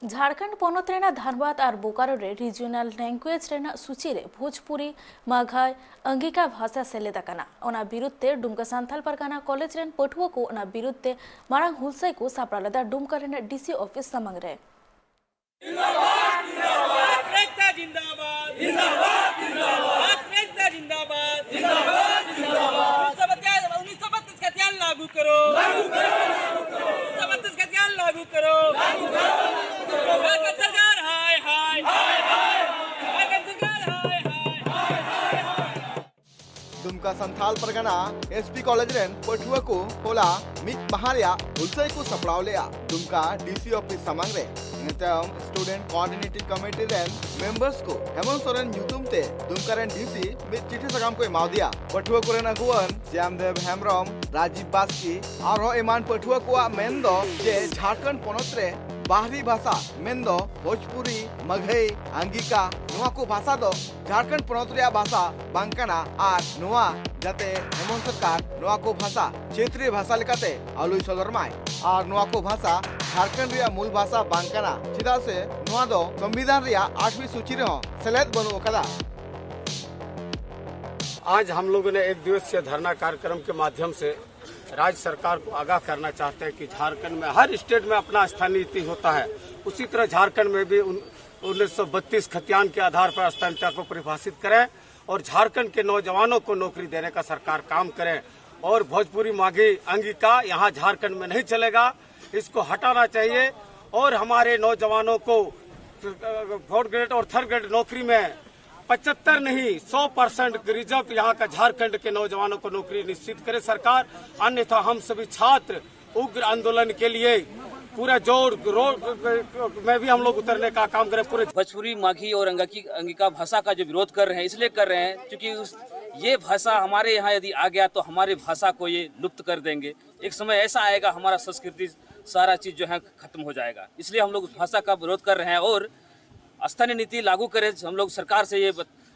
झारखंड पोनत रेना धनबाद और बोकारो रे regional language Raina सूची रे भोजपुरी माघाई अंगिका भाषा सेलेद अकाना ओना बिरुद्ध डुमका सांथाल परगाना कॉलेज रेन पठुआ को ओना बिरुद्ध मारांग हुलसाई को सापड़ा लदा डुमका रेना डीसी ऑफिस समंग रे लागू करो लागू करो सरकार हाय हाय दुमका संथाल परगना एसपी कॉलेज रेन पठुआ को होला मित महारिया हुलसई को सपड़ाव लिया दुमका डीसी ऑफिस समंग रे नितम स्टूडेंट कोऑर्डिनेटिंग कमेटी रेन मेंबर्स को हेमंत सोरेन यूतुम ते दुमका रेन डीसी मित चिठी सगाम को एमाव दिया पठुआ को रेन अगुवन श्यामदेव हेम्ब्रम राजीव बास्की और एमान पठुआ को मेन दो जे झारखंड पोनत रे बाहरी भाषा मेंदो भोजपुरी मघई अंगिका नुआ को भाषा दो झारखंड पोनत रे भाषा बांकाना और नुआ जाते हेमंत सरकार नुआ को भाषा क्षेत्रीय भाषा लेकाते आलुई सदरमाय और नुआ को भाषा झारखंड रे मूल भाषा बांकाना चिदा से नुआ दो संविधान रे 8वीं सूची रे सेलेद बनु कदा। आज हम लोगों ने एक दिवसीय धरना कार्यक्रम के माध्यम से राज्य सरकार को आगाह करना चाहते हैं कि झारखंड में हर स्टेट में अपना स्थानीय नीति होता है, उसी तरह झारखंड में भी 1932 खतियान के आधार पर स्थानीयता को परिभाषित करें और झारखंड के नौजवानों को नौकरी देने का सरकार काम करे। और भोजपुरी माघी अंगिका यहाँ झारखंड में नहीं चलेगा, इसको हटाना चाहिए और हमारे नौजवानों को 4th ग्रेड और 3rd ग्रेड नौकरी में 75 नहीं 100% रिजर्व यहाँ का झारखंड के नौजवानों को नौकरी निश्चित करे सरकार, अन्यथा हम सभी छात्र उग्र आंदोलन के लिए पूरा जोर रोड में भी हम लोग उतरने का काम करें। पूरे भोजपुरी माघी और अंगिका भाषा का जो विरोध कर रहे हैं इसलिए कर रहे हैं क्योंकि ये भाषा हमारे यहाँ यदि आ गया तो हमारी भाषा को ये लुप्त कर देंगे। एक समय ऐसा आएगा हमारा संस्कृति सारा चीज जो है खत्म हो जाएगा, इसलिए हम लोग उस भाषा का विरोध कर रहे हैं और स्थानीय नीति लागू करें। हम लोग सरकार से ये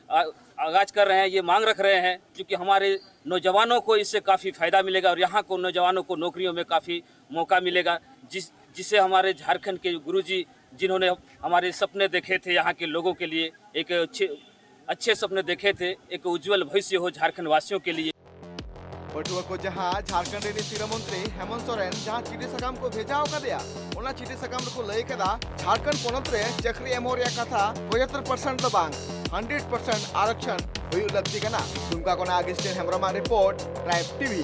आगाज कर रहे हैं, ये मांग रख रहे हैं क्योंकि हमारे नौजवानों को इससे काफ़ी फायदा मिलेगा और यहाँ को नौजवानों को नौकरियों में काफ़ी मौका मिलेगा, जिससे हमारे झारखंड के गुरुजी जिन्होंने हमारे सपने देखे थे यहाँ के लोगों के लिए, एक अच्छे सपने देखे थे, एक उज्जवल भविष्य हो झारखंड वासियों के लिए। पठुआ को जहाँ झारखंड नीति मंत्री हेमंत सोरेन जहाँ चिठी सगाम को भेजा होगा दिया ओना चिठी सगाम को लय कदा झारखंड पोनत रे चक्री एमो रे कथा 75% दो बांग 100% आरक्षण हुई लगती कना दुमका कोना Augustine Hembrom report Tribe TV.